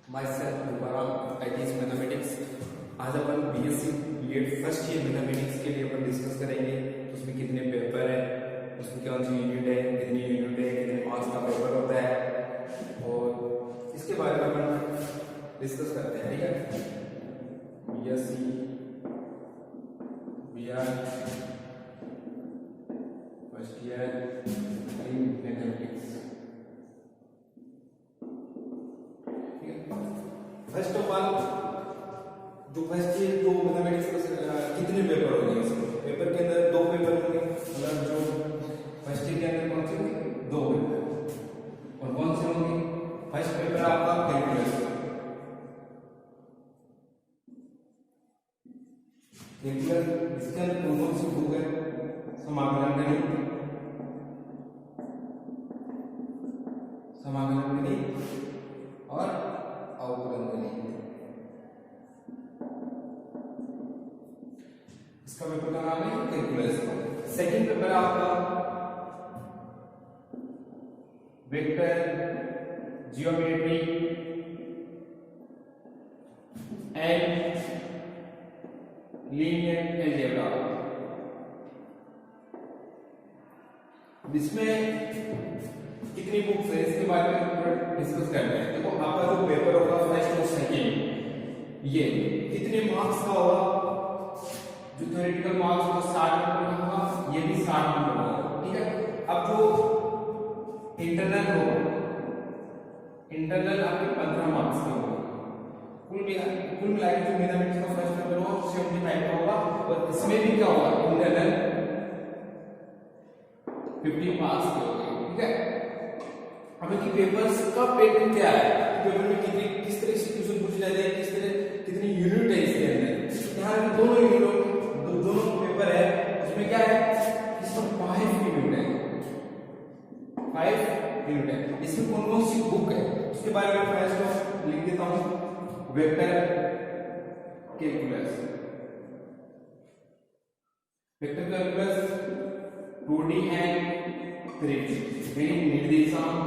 myself Mubarak, I teach mathematics. आज अपन BSc BEd first year mathematics के लिए अपन डिस्कस करेंगे। तो उसमें कितने पेपर है, उसमें कौन सी यूनिट है, कितनी यूनिट है, कितने मार्क्स का पेपर होता है, और इसके बारे में अपन डिस्कस करते हैं। ठीक है, BSc BEd first year in mathematics. First of all जो फर्स्ट ईयर जो मैथमेटिक्स कितने पेपर होंगे, इसमें पेपर के अंदर दो पेपर होंगे। मतलब जो फर्स्ट ईयर के अंदर कौन से होंगे, दो पेपर। और कौन से होंगे, फर्स्ट पेपर आपका कैलकुलस, कैलकुलस इसके अंदर कौन सी बुक है, समाकलन गणित, समाकलन गणित और अवकलन गणित। इसका पेपर का नाम है कैलकुलस। सेकंड पेपर आपका vector geometry and linear algebra. इसमें कितनी बुक्स है इसके बारे में डिस्कस करते हैं। देखो आपका जो पेपर होगा फर्स्ट और सेकंड, ये कितने मार्क्स का होगा। जो थ्योरेटिकल मार्क्स होगा 60 नंबर का होगा, ये भी 60 नंबर का होगा। ठीक है, अब जो इंटरनल होगा, इंटरनल आपके 15 मार्क्स का होगा। कुल मिला के जो मैथमेटिक्स का फर्स्ट पेपर होगा 75 का होगा। और इसमें भी क्या होगा, इंटरनल 50 मार्क्स के होंगे। ठीक है, अब इनकी पेपर्स का पैटर्न क्या है, पेपर में कितनी किस तरह से क्वेश्चन पूछे जाते हैं, किस तरह कितनी यूनिट है इसके अंदर। यहाँ दोनों यूनिट दोनों पेपर है, उसमें क्या है, इसमें 5 यूनिट है, 5 यूनिट है। इसमें कौन कौन सी बुक है उसके बारे में फर्स्ट लिख देता हूं। Vector calculus, vector calculus 2D and 3D, निर्देशांक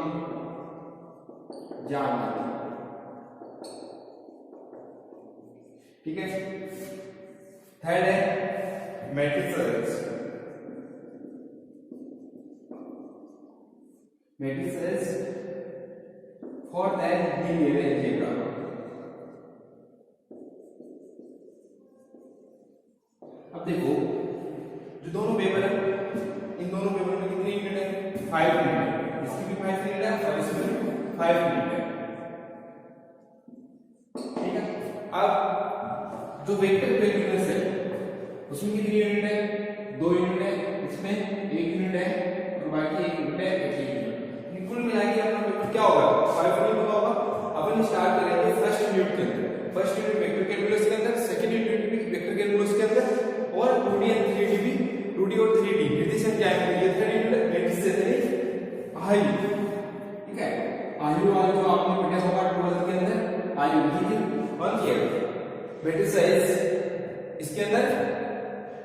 ज्यामिति। ठीक है, थर्ड है matrices, matrices for the linear algebra. अब देखो जो दोनों पेपर है, इन दोनों पेपर में कितनी यूनिट है, 5 यूनिट है। इसकी भी 5 यूनिट है और इसमें भी 5 यूनिट है। ठीक है, अब जो वेक्टर कैलकुलस है उसमें कितनी यूनिट है, 2 यूनिट है। इसमें 1 यूनिट है और बाकी 1 यूनिट है, 1 यूनिट। कुल मिला के अपना पेपर क्या होगा, 5 यूनिट होगा। अपन स्टार्ट करेंगे फर्स्ट यूनिट के अंदर। फर्स्ट यूनिट वेक्टर कैलकुलस के अंदर, सेकंड यूनिट भी वेक्टर कैलकुलस के अंदर, और 2D और 3D भी, 2D और 3D निर्देशांक ज्यामिति। ये थर्ड यूनिट मैट्रिसेस है, आयु। ठीक है, आयु वाला जो आपने पढ़ा होगा 12th के अंदर, आयु की वन ईयर मैट्रिसेस इसके अंदर।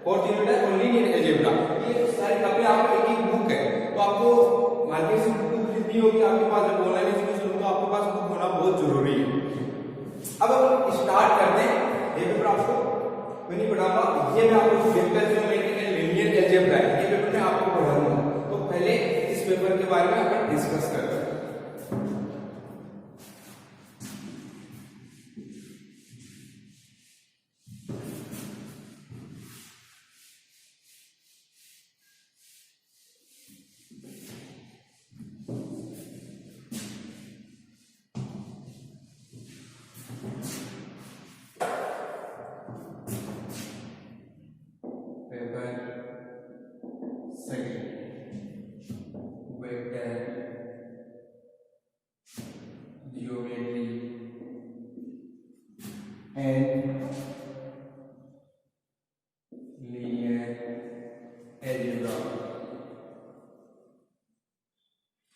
और यूनिट है और लीनियर अलजेब्रा। ये सारे टॉपिक आपको एक एक बुक है, तो आपको मार्केट से बुक खरीदनी होगी, आपके पास जब ऑनलाइन एजुकेशन होगा आपके पास बुक होना बहुत जरूरी है। अब हम स्टार्ट करते हैं। ये पेपर आपको मैं नहीं पढ़ाऊंगा, ये मैं आपको vector geometry and linear algebra है, ये पेपर मैं आपको पढ़ाऊंगा। तो पहले इस पेपर के बारे में अपन डिस्कस करते हैं।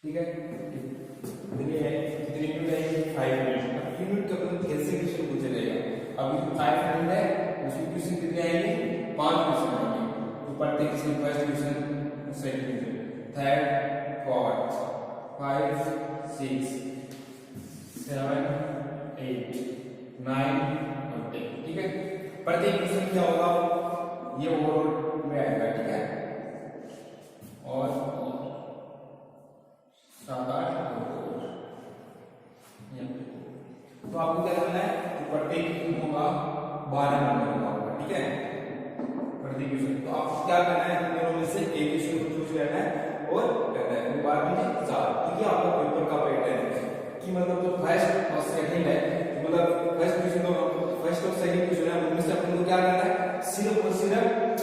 ठीक है, कितनी है, कितनी यूनिट है, 5 यूनिट। यूनिट का मतलब कैसे क्वेश्चन पूछा जाएगा। अब ये 5 यूनिट है, उसमें क्वेश्चन कितने आएंगे, 5 क्वेश्चन आएंगे। तो पढ़ते हैं इसमें first question, second question, third, fourth, 5, 6, 7, 8 9 और 10, ठीक है। प्रत्येक क्वेश्चन क्या होगा, ये ओवरऑल में आएगा, ठीक है। और 7 8 तो आपको क्या करना है, प्रत्येक क्वेश्चन होगा 12 नंबर का होगा, ठीक है। प्रत्येक क्वेश्चन तो आपको क्या करना है, दोनों में से एक क्वेश्चन को चूज करना है और करना है 12 में 4। तो ये आपका पेपर का पैटर्न है कि मतलब जो फर्स्ट और सेकंड है, मतलब फर्स्ट क्वेश्चन तो फर्स्ट और सेकंड क्वेश्चन है, उनमें से अपन को क्या करना है, सिर्फ और सिर्फ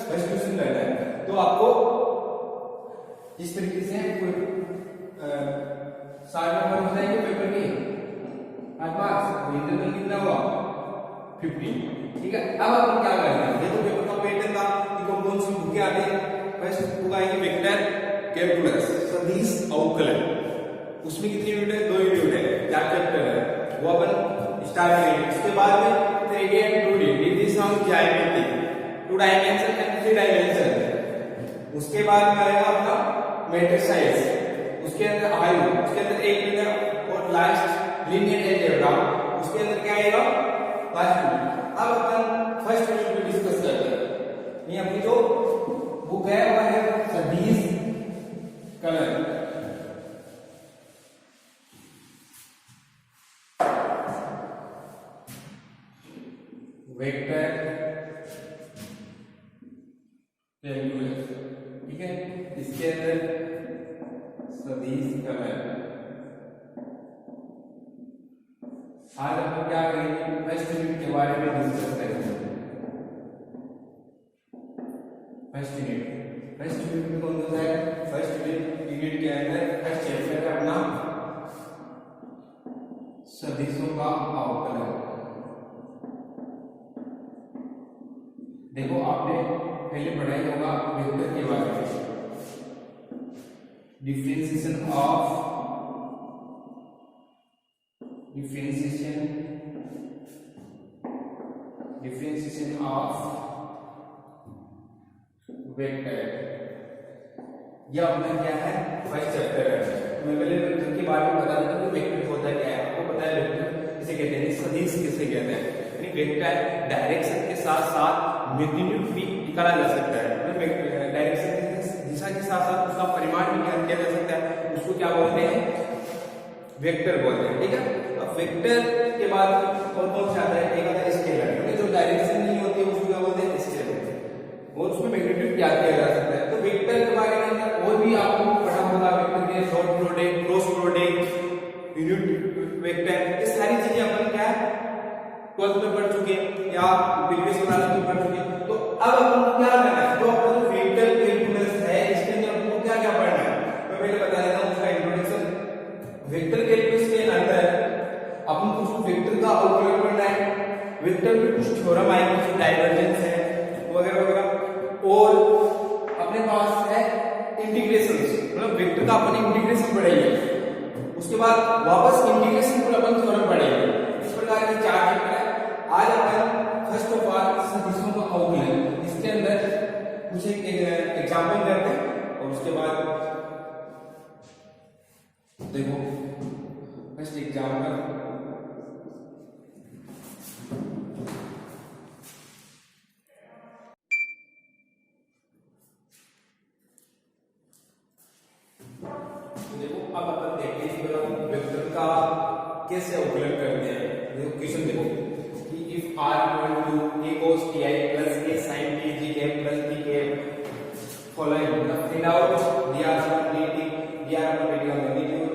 फर्स्ट क्वेश्चन करना है। तो आपको इस तरीके से कोई 60 नंबर हो जाएंगे पेपर के 8 मार्क्स, इंटरनल कितना हुआ 15, ठीक है। अब अपन क्या करेंगे, देखो पेपर का पैटर्न था कि कौन सी बुक आते हैं। फर्स्ट बुक आएगी वेक्टर कैलकुलस सदिश अवकलन, उसमें कितनी यूनिट है, 2 यूनिट है, 4 चैप्टर है, वो अपन स्टार्ट करेंगे। उसके बाद में फिर अगेन 2D निर्देशांक ज्यामिति, 2 डायमेंशन एंड 3 डायमेंशन। उसके बाद में आएगा अपना मैट्रिसेस, उसके अंदर आयु, उसके अंदर एक यूनिट और लास्ट लीनियर अलजेब्रा, उसके अंदर क्या आएगा लास्ट यूनिट। अब अपन फर्स्ट यूनिट को डिस्कस करते हैं। ये अपनी जो बुक है वो है सदिश कलन, वेक्टर कैलकुलस, ठीक है। इसके अंदर सदिश कलन। आज हम क्या करेंगे, फर्स्ट यूनिट के बारे में डिस्कस करेंगे। फर्स्ट यूनिट में कौन सा है, फर्स्ट यूनिट के अंदर फर्स्ट चैप्टर है अपना सदिशों का अवकलन। देखो आपने पहले पढ़ाई होगा वेक्टर के बारे में, डिफरेंशिएशन ऑफ वेक्टर, यह अपना क्या है फर्स्ट चैप्टर है। मैं पहले वेक्टर के बारे में बता देता हूं कि वेक्टर होता क्या है। आपको पता है वेक्टर किसे कहते हैं, सदिश किसे कहते हैं। यानी वेक्टर डायरेक्शन के साथ साथ मैग्नीट्यूड भी निकाला जा सकता है, मतलब डायरेक्शन की दिशा के साथ साथ उसका परिमाण भी ज्ञात किया जा सकता है, उसको क्या बोलते हैं, वेक्टर बोलते हैं, ठीक है। अब वेक्टर के बाद कौन कौन से आता है, एक आता है स्केलर, जो डायरेक्शन नहीं होती है उसको क्या बोलते हैं स्केलर, और उसमें मैग्नीट्यूड ज्ञात किया जा सकता है। तो वेक्टर के बारे में और भी आपको पढ़ा होगा, वेक्टर के dot product, cross product, unit vector, ये सारी चीजें अपन क्या 12th में पढ़ चुके हैं या प्रीवियस क्लास में पढ़ चुके हैं। तो अब अपन को क्या करना है, जो अपना जो वेक्टर कैलकुलस है इसके अंदर अपन को क्या क्या पढ़ना है, मैं पहले बता देता हूं उसका इंट्रोडक्शन। वेक्टर कैलकुलस के अंदर अपन को वेक्टर का अवकलन पढ़ना है, वेक्टर में कुछ थ्योरम आएंगे, कुछ डाइवर्जेंस है वगैरह वगैरह, और अपने पास है इंटीग्रेशन, मतलब वेक्टर का अपन इंटीग्रेशन पढ़ेंगे, उसके बाद वापस इंटीग्रेशन पर अपन थ्योरम पढ़ेंगे। इस प्रकार के 4 चैप्टर है। आज अपन फर्स्ट ऑफ ऑल सदिशों का अवकलन, इसके अंदर कुछ एक एग्जांपल करते हैं और उसके बाद देखो फर्स्ट एग्जांपल, देखो अब अपन देखते हैं वेक्टर का कैसे अवकलन करते हैं। देखो क्वेश्चन देखो कि if r equal to a cos ti plus a sin t g cap plus t cap following the find out dr upon dt, dr upon dt का magnitude,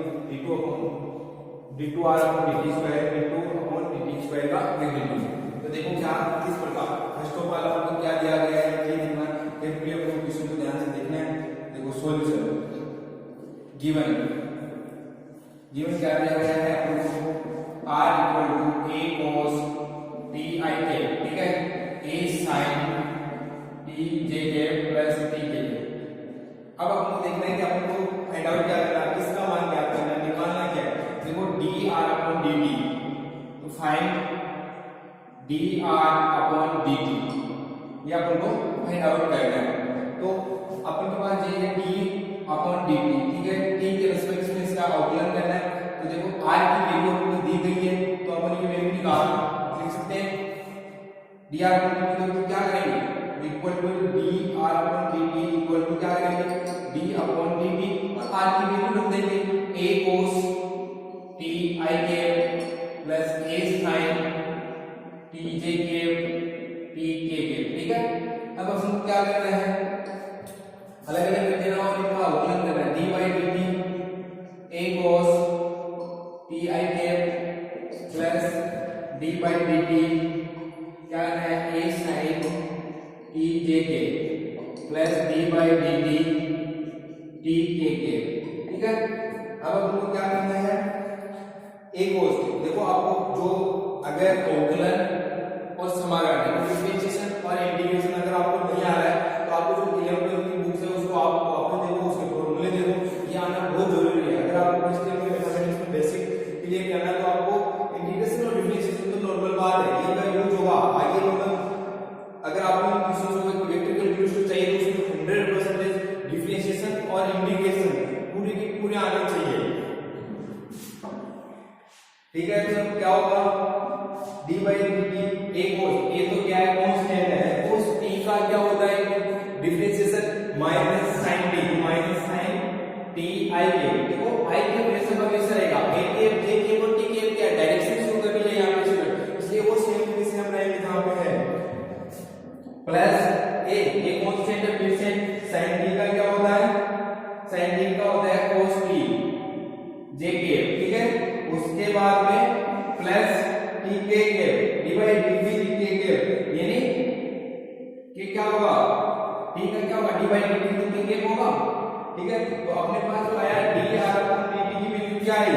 d2 r upon dt square, d2 upon dt square का magnitude. तो देखो क्या किस प्रकार, first of all आपको क्या दिया गया है ये देखना है, फिर आपको क्वेश्चन को ध्यान से देखना है। देखो सॉल्यूशन गिवन क्या दिया गया है आपको, r equal to a cos t i cap, ठीक है, a sin t j cap plus t k। अब आपको देखना है कि आपको फाइंड आउट क्या करना है, किसका मान क्या करना है, निकालना क्या है। देखो dr अपॉन dt, तो फाइंड dr अपॉन dt, ये अपन को फाइंड आउट करना है। तो अपन के पास ये है d अपॉन dt, ठीक है, t के रिस्पेक्ट में इसका अवकलन करना है। तो देखो r की वैल्यू हमको दी गई है, तो अपन ये value D R upon D T, तो क्या करेंगे equal to D R upon D T equal to क्या करेंगे डी अपॉन डी टी, और आर की वैल्यू रख देंगे ए कोस टी आई के plus A sine T J के टी के के, ठीक है। अब हम क्या कर रहे हैं अलग अलग कर देना और इनका अवकलन करना है D by D T A cos T I के plus D by D T क्या है ए साइन टी जे के plus D by D T T K के, ठीक है। अब हमको क्या करना है ए कोस, देखो आपको जो अगर अवकलन और समाकलन डिफरेंशिएशन और इंटीग्रेशन अगर आपको नहीं आ रहा है तो आपको जो 11th की बुक है उसको आप अपने देखो, उसके फॉर्मूले देखो, ये आना बहुत जरूरी है। अगर आपको इसके लिए मैथमेटिक्स में बेसिक क्लियर करना है तो आपको इंटीग्रेशन और डिफरेंशिएशन तो नॉर्मल बात है, ये का यूज होगा आगे, मतलब अगर आपको किसी को वेक्टर कैलकुलस चाहिए तो उसमें 100% डिफरेंशिएशन और इंटीग्रेशन पूरी की पूरे आने चाहिए, ठीक है। तो क्या होगा D by D T A cos, A तो क्या है कांस्टेंट है, कोस टी का क्या होता है differentiation minus sine T I के, देखो आई के हमेशा हमेशा रहेगा, ए के जे के और टी के क्या डायरेक्शन शो कर रही है यहां पे, इसलिए वो सेम तरीके से हम रहेंगे जहां पे है प्लस ए कांस्टेंट है, फिर से साइन टी का क्या होता है साइन टी का होता है कोस टी जे के, ठीक है। उसके बाद में प्लस टी के डी बाई डी टी के यानी कि क्या होगा टी का क्या होगा डी बाई डी टी तो के होगा, ठीक है। तो अपने पास जो आया D R upon D T की वैल्यू क्या आई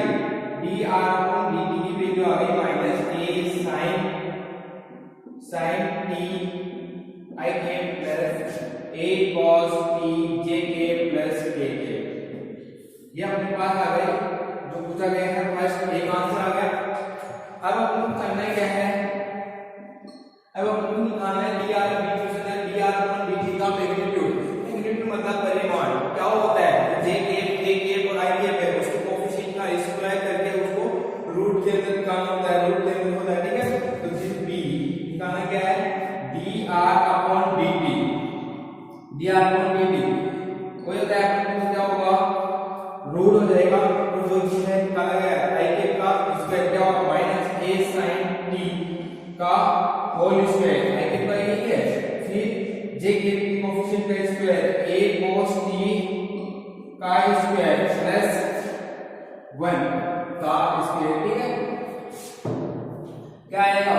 D R upon D T की वैल्यू आ गई minus A sine T I के plus A cos T J के प्लस के के, ये अपने पास आ गए जो पूछा गया है फर्स्ट एक आंसर आ गया। अब अपन करना क्या है, अब अपन निकालना है D R upon D T का मैग्नीट्यूड मतलब परिमाण क्या होता है जे के और आई के है उसको कोएफिशिएंट का स्क्वायर करके उसको रूट के अंदर निकालना होता है, रूट के अंदर होता है, ठीक है। तो जिस बी निकालना क्या है D R upon D T कोई होता है अपन क्या होगा रूट हो जाएगा, तो जो चीज है निकाला गया आई के का स्क्वायर क्या होगा माइनस ए साइन टी का होल स्क्वायर, आई के का यही है, फिर जे के की कोएफिशिएंट का स्क्वायर ए cos टी का स्क्वायर प्लस 1 का स्क्वायर, ठीक है। क्या आएगा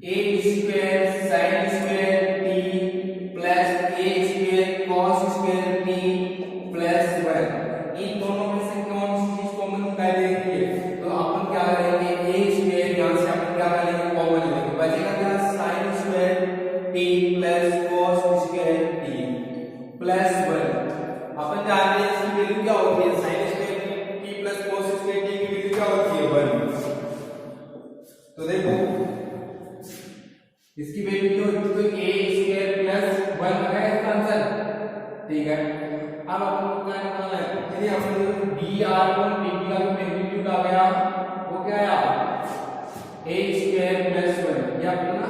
A square sine square T plus A square cos square T plus 1, इन दोनों में से कौन सी चीज कॉमन निकाल देंगे, तो अपन क्या करेंगे ए स्क्वायर यहां से अपन क्या करेंगे कॉमन लेंगे, बचेगा क्या sin square t plus cos square t plus 1, अपन जानते हैं इसकी वैल्यू क्या होती है sin square t plus cos square t की वैल्यू क्या होती है 1, तो देखो इसकी वैल्यू जो होती है तो a स्क्वायर प्लस 1 है इसका आंसर, ठीक है। अब अपन को क्या निकालना है, चलिए अपन D R upon D T का मैग्नीट्यूड आ गया वो क्या आया a स्क्वायर प्लस 1, ये अपना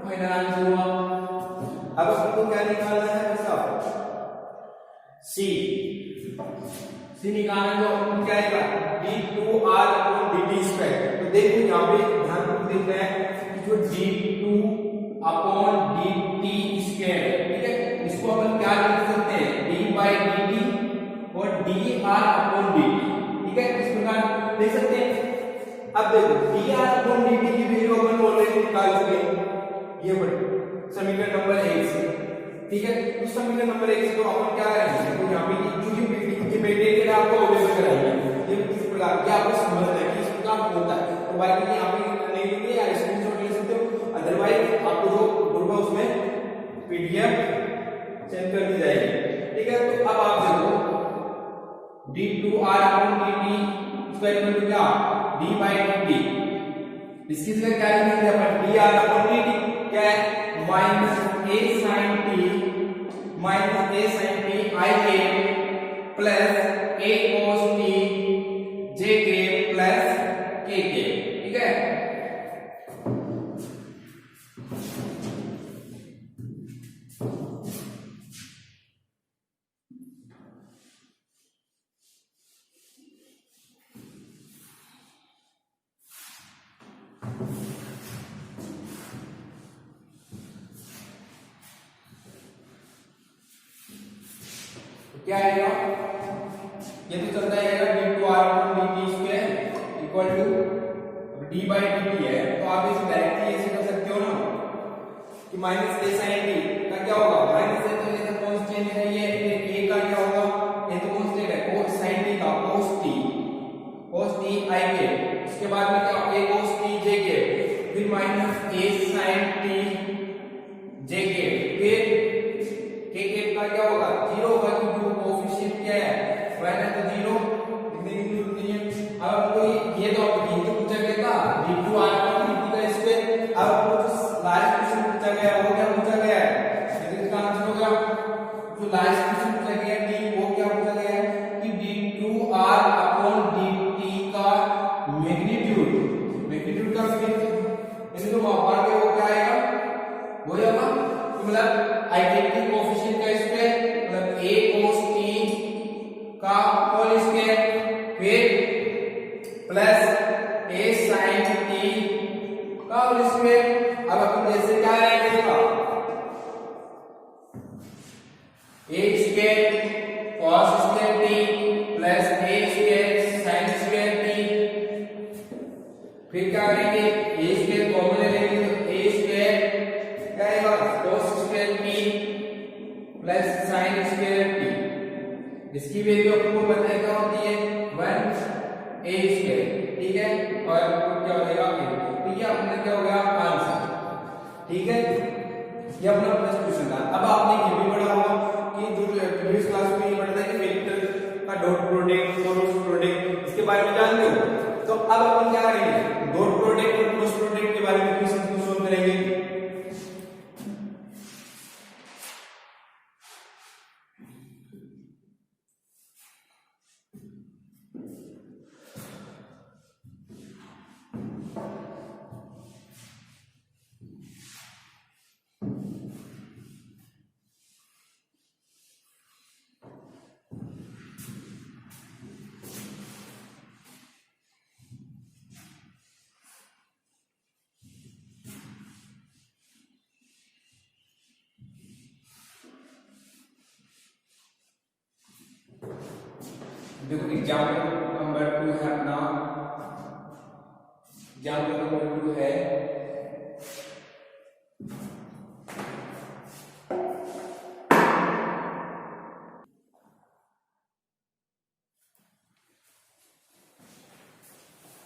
फाइनल आंसर हुआ। अब अपन को क्या निकालना है वैसा c निकालना जो अपन क्या आएगा d2r अपॉन dt स्क्वायर, तो देखो यहां पे ध्यान देना है कि जो d2 अपॉन dt स्क्वायर, ठीक है, इसको अपन क्या लिख सकते हैं d बाई dt और dr अपॉन dt, ठीक है, इस प्रकार लिख सकते हैं। अब देखो dr अपॉन dt की वैल्यू अपन ऑलरेडी निकाल चुके हैं, ये बट समीकरण नंबर 1 से, ठीक है। तो समीकरण नंबर 1 से तो अपन क्या करेंगे, तो यहां पे जो की मेटेरियल आपको अवेलेबल कराएंगे, ये इस प्रकार ये आपको समझना है कि इस प्रकार होता है, तो बाकी यहां पे करने के लिए या स्क्रीनशॉट ले सकते हो, अदरवाइज आपको जो ग्रुप है उसमें पीडीएफ सेंड कर दी जाएगी, ठीक है। तो अब आप देखो d2r upon dt square equal to क्या d बाई dt, इसकी जगह क्या लिखेंगे अपन dr अपॉन dt क्या है minus a sin t i के plus a cos t j के प्लस k के, ठीक है। क्या आएगा, ये तो चलता रहेगा d2r dt square equal to d by dt है, तो आप इसे डायरेक्टली ऐसे कर सकते हो ना कि माइनस a sin t का क्या होगा, माइनस a तो ये तो कांस्टेंट है, ये फिर a का क्या होगा, ये तो कांस्टेंट है, cos sin t का cos t i के, उसके बाद में क्या a cos t j के, फिर minus a sin t j के, फिर k के का क्या होगा, 0 होगा क्योंकि वो कोएफिशिएंट क्या है, 1 है, तो 0 लिखने की जरूरत नहीं है। अब आपको ये तो पूछा गया था d2r dt का स्क्वायर, अब आपको जो लास्ट क्वेश्चन पूछा गया है वो क्या पूछा गया है, तो इसका आंसर होगा जो लास्ट क्वेश्चन पूछा गया है d, वो क्या पूछा गया है कि d2r अपॉन dt का मैग्नीट्यूड का यानी तो मापा के वो क्या आएगा, वो आएगा मतलब आइडेंटिटी कोएफिशिएंट का स्क्वायर मतलब a cos t का होल स्क्वायर फिर प्लस a sin t का होल स्क्वायर। अब अपन जैसे क्या है इसका a square cos square t plus a square sin square t, फिर क्या करेंगे a स्क्वायर कॉमन ले लेंगे तो a स्क्वायर क्या आएगा cos square t plus sin square t, इसकी वैल्यू आपको पता है क्या होती है 1 a स्क्वायर, ठीक है, और क्या हो जाएगा तो ये अपना क्या हो गया आंसर, ठीक है, ये अपना फर्स्ट क्वेश्चन था। अब आपने ये भी पढ़ा होगा कि जो प्रीवियस क्लास में ये पढ़ा था कि वेक्टर का डॉट प्रोडक्ट क्रॉस प्रोडक्ट, इसके बारे में जानते हो, तो अब अपन क्या करेंगे डॉट प्रोडक्ट और क्रॉस प्रोडक्ट के बारे में क्वेश्चन को सॉल्व करेंगे। देखो एग्जाम्पल नंबर 2 है अपना, एग्जाम्पल नंबर 2 है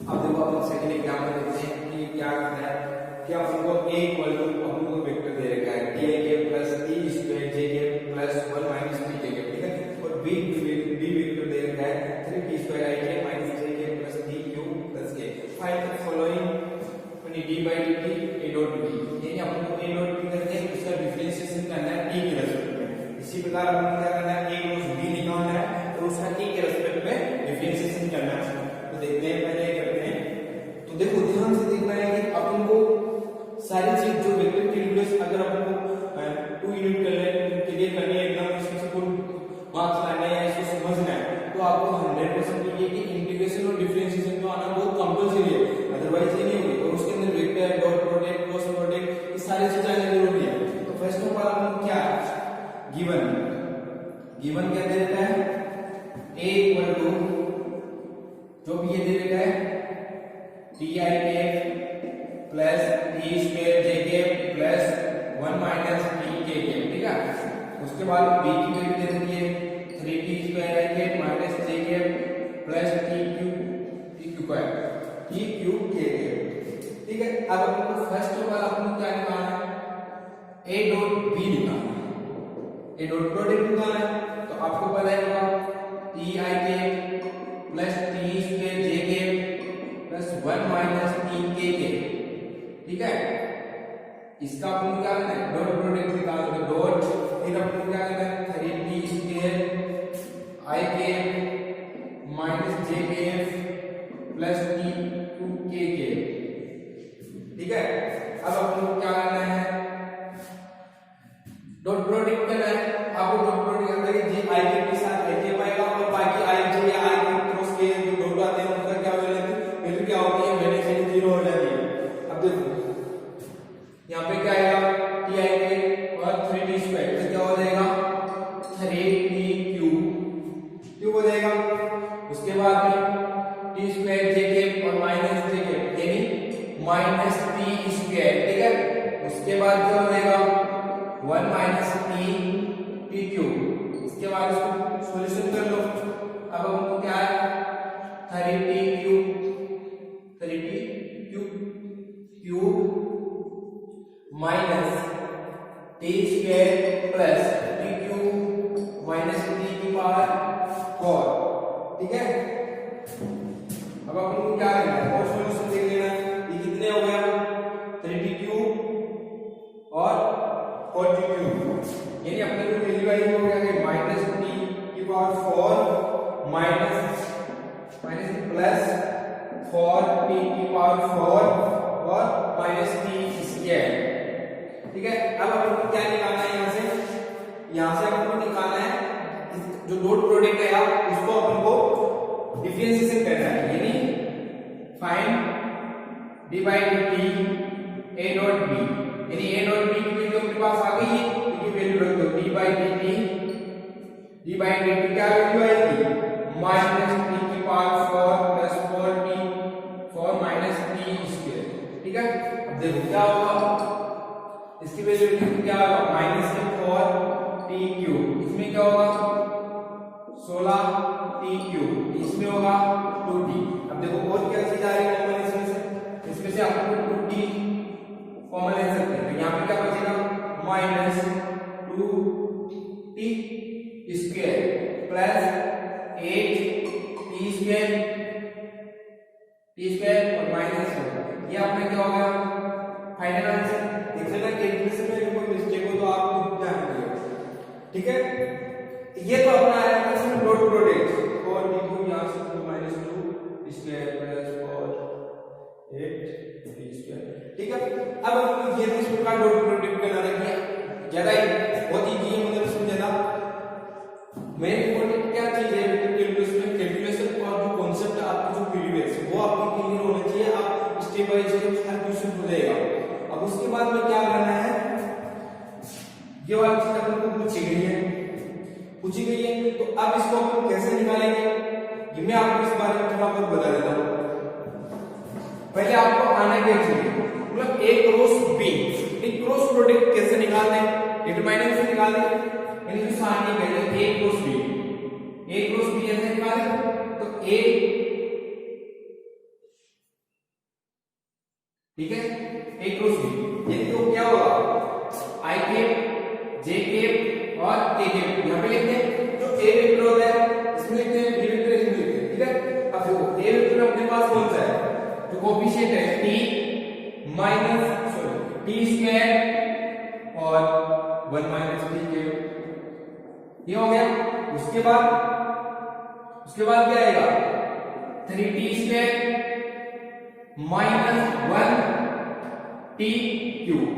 अब देखो अपन सेकंड एग्जाम्पल देखते हैं कि क्या करना है कि अपन को a इक्वल टू अपन को वेक्टर दे रखा है t i के प्लस t स्क्वायर j के प्लस 1 माइनस t j के, ठीक है, और b वेक्टर दे रखा है 3t स्क्वायर i के माइनस j के plus t cube plus k, find the following यानी d by dt a dot b, यानी अपन को a डॉट b करके उसका डिफरेंशिएशन करना है t के रेस्पेक्ट में, इसी प्रकार अपन क्या करना है a क्रॉस b निकालना है और उसका t के रेस्पेक्ट में डिफरेंशिएशन करना है। तो देखते हैं पहले करते हैं, तो देखो ध्यान से देखना है कि अपन को सारी चीज जो वेक्टर कैलकुलस अगर अपन को 2 यूनिट क्लियर करनी है एग्जाम में इससे फुल मार्क्स लाने हैं, इसको समझना है, तो आपको 100% चाहिए कि इंटीग्रेशन और डिफरेंशिएशन तो आना बहुत कंपल्सरी है, अदरवाइज ये नहीं होगी, और उसके अंदर vector dot product cross product ये सारी चीजें आना जरूरी है। तो फर्स्ट ऑफ ऑल अपन क्या गिवन क्या दे देता है a इक्वल टू जो भी ये दे रखा है ti के प्लस t स्क्वायर j के प्लस 1 माइनस t के, ठीक है, उसके बाद b की वैल्यू दे रखी है 3t स्क्वायर i के माइनस j के प्लस t क्यूब k के, ठीक है। अब आपको फर्स्ट ऑफ ऑल आपको क्या निकालना है a डॉट b निकालना है, a डॉट प्रोडक्ट निकालना है, तो आपको पता है ti के प्लस t स्क्वायर j के प्लस 1 माइनस t के, ठीक है, इसका अपन क्या करना है डॉट प्रोडक्ट निकालना है, डॉट फिर अपन क्या करना है 3t स्क्वायर i के माइनस j के प्लस t क्यूब के, ठीक है। अब अपन क्या करना है डॉट प्रोडक्ट करना है, आपको डॉट प्रोडक्ट करना है j i के साथ i के पाएगा और बाकी i j या i के क्रॉस के जो डॉट आते हैं उनका क्या वैल्यू क्या होती है, वैल्यू से 0 हो जाती है। अब देखो यहाँ पे क्या आएगा ti के और 3t स्क्वायर तो क्या हो जाएगा 3t cube square plus T cube minus T की पावर 4, ठीक है। अब अपन को क्या करना है, और सॉल्यूशन देख लेना। ये कितने हो गया 3t क्यूब और 4t क्यूब, यानी अपने को वैल्यू आई हो गया कि माइनस टी की पावर 4 माइनस प्लस 4t की पावर 4 और माइनस टी स्क्वायर, ठीक है। अब अपन को क्या निकालना है, यहां से अपन को निकालना है जो डॉट प्रोडक्ट है उसको अपन को डिफरेंशिएशन करना है, यानी find D by D A dot B, यानी ए डॉट बी की वैल्यू अपने पास आ गई है, इसकी वैल्यू रख दो डी बाई डी क्या वैल्यू आएगी माइनस टी की power 4 plus 4 minus T square, ठीक है। अब देखो क्या होगा, इसकी वैल्यू क्या होगा माइनस 4 टी क्यूब, इसमें क्या होगा 16 टी क्यूब, इसमें होगा 2t। अब देखो और क्या चीज आ रही है कॉमन, इसमें से आपको 2t कॉमन ले सकते हैं, तो यहाँ पे क्या बचेगा minus 2t square plus 8t square और माइनस 4, ये आपने क्या होगा फाइनल आंसर। देख लेना कैलकुलेशन में कोई मिस्टेक हो तो आप ध्यान रखिएगा, ठीक है। ये तो अपना आया था इसमें डॉट प्रोडक्ट, और देखो यहां से तो minus 2 square plus 4 8 T square, ठीक है। अब अपन ये इसमें का डॉट प्रोडक्ट बनाना है, ज्यादा बहुत इजी है, मतलब समझना। मेन इंपॉर्टेंट क्या चीज है कैलकुलेशन और जो कांसेप्ट आपको जो प्रीवियस वो आपको क्लियर होना चाहिए, आप step by step her question हो जाएगा। अब उसके बाद में क्या करना है, ये वाली चीज अपन को पूछी गई है, तो अब इसको अपन कैसे निकालेंगे ये मैं आपको इस बारे में थोड़ा बहुत बता देता हूं। पहले आपको आना क्या चाहिए, मतलब ए क्रॉस बी, एक क्रॉस प्रोडक्ट कैसे निकालते हैं, डिटरमिनेंट से निकालते हैं, यानी जो सारणी कहते हैं ए क्रॉस बी कैसे निकालें, तो ए, ठीक है, ए क्रॉस बी, ये तो क्या होगा आई कैप जे कैप और के कैप, यहां पे लिखते हैं जो ए वेक्टर होता है इसमें लिखते हैं, बी वेक्टर इसमें लिखते हैं, ठीक है। अब देखो ए वेक्टर अपने पास कौन सा है, जो कोएफिशिएंट है t माइनस टी स्क्वायर और 1 माइनस टी कैप, ये हो गया। उसके बाद क्या आएगा 3t square minus 1t cube.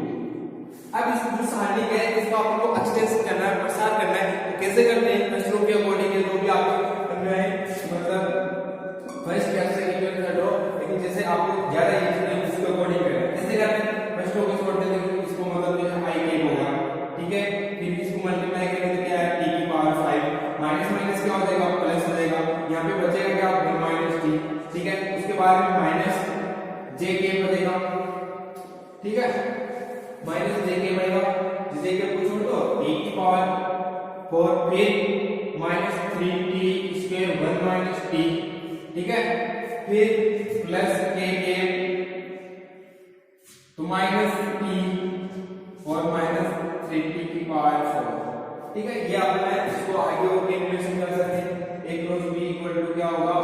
अब इस जो सारणी है इसका आपको एक्सटेंशन करना है, प्रसार करना है, तो कैसे करते हैं प्रश्नों के अकॉर्डिंग, जो भी आपको करना है, मतलब फर्स्ट कैसे सेकंड थर्ड रो, लेकिन जैसे आपको ज्यादा इजी है उसके अकॉर्डिंग करना है। कैसे करते हैं, फर्स्ट रो को छोड़ते हैं, इसको मतलब जो है आई के होगा, ठीक है, फिर इसको मल्टीप्लाई करेंगे तो क्या है t की पावर 5 माइनस माइनस क्या हो जाएगा प्लस हो जाएगा, यहाँ पे बचेगा क्या 1 माइनस टी, ठीक है। उसके बाद में माइनस जे के बचेगा, ठीक है, माइनस जे के बनेगा, जे के को छोड़ दो t की पावर 4 फिर minus 3t square 1 minus t, ठीक है, फिर प्लस के तो माइनस t और माइनस 3t की पावर 4, ठीक है। ये आपने इसको आगे और कैलकुलेशन कर सकते हैं, a cross b equal to क्या होगा,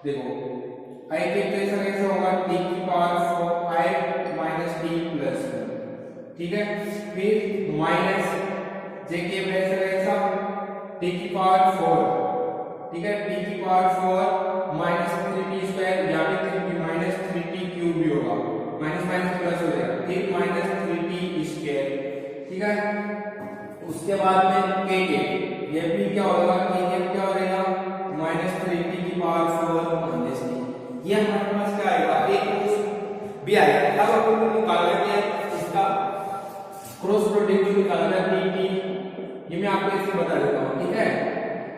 देखो i के प्लेस कैसे होगा t की पावर 5 माइनस t प्लस 1, ठीक है, फिर माइनस j के प्लेस कैसा t की पावर 4, ठीक है, t की पावर 4 माइनस 3t स्क्वायर, यहाँ पे माइनस 3t क्यूब भी होगा, माइनस माइनस प्लस हो जाएगा, फिर माइनस 3t स्क्वायर, ठीक है। उसके बाद में के ये भी क्या होगा, के क्या हो जाएगा माइनस 3t की पावर 4 माइनस t, ये हमारे पास क्या आएगा एक क्रॉस बी आएगा। अब अपन को निकालना है इसका क्रॉस प्रोडक्ट जो निकालना है टी, ये मैं आपको इसमें बता देता हूँ, ठीक है।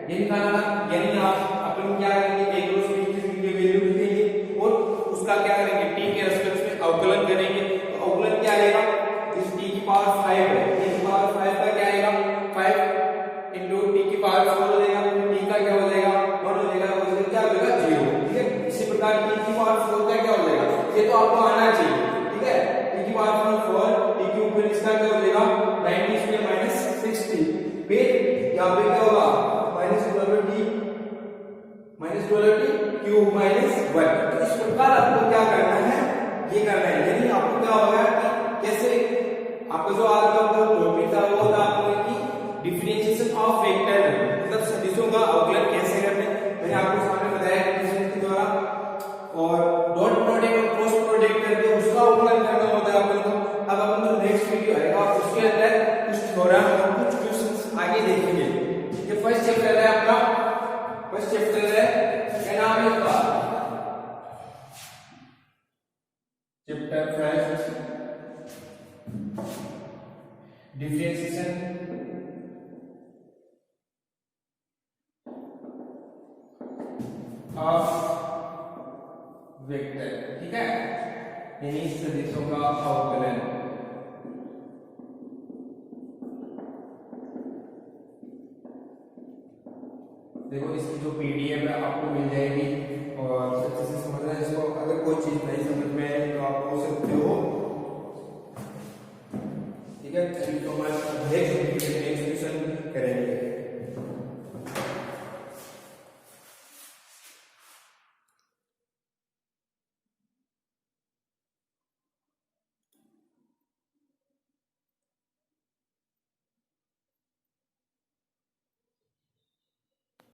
ये निकालना यानी आप अपन क्या करेंगे a क्रॉस b की वैल्यू लिखेंगे और उसका क्या करेंगे t के रेस्पेक्ट में अवकलन करेंगे, तो अवकलन क्या आएगा, इस t की पावर 5 है, t की पावर 5 का क्या आएगा 5 into t की पावर 4 हो जाएगा, t का क्या हो जाएगा 1 हो जाएगा, उसका क्या हो जाएगा 0, ठीक है। इसी प्रकार t की पावर 4 का क्या हो जाएगा, ये तो आपको आना चाहिए, ठीक है, t की पावर 4 t के ऊपर इसका क्या हो जाएगा इक्वल टू क्यूब माइनस 1। तो इस प्रकार आपको क्या करना है, ये करना है। यानी आपको क्या होगा कि कैसे आपको जो आज का टॉपिक था वो था आपको कि डिफरेंशिएशन ऑफ वेक्टर, मतलब सदिशों का अवकलन कैसे करते हैं, मैंने आपको सामने बताया डिफरेंशिएशन के द्वारा। और डॉट प्रोडक्ट और क्रॉस प्रोडक्ट करके उसका अवकलन करना होता है अपन को। अब अपन जो नेक्स्ट वीडियो आएगा उसके अंदर कुछ थ्योरम और कुछ क्वेश्चंस आगे देखेंगे। ये फर्स्ट चैप्टर है आपका, फर्स्ट चैप्टर है, क्या नाम है इसका, chapter first, differentiation of vector, ठीक है, यानी सदिशों का अवकलन। देखो इसकी जो पीडीएफ है आपको मिल जाएगी और अच्छे से समझना है इसको। अगर कोई चीज नहीं समझ में आए तो आप पूछ सकते हो, ठीक है। Thank you so much.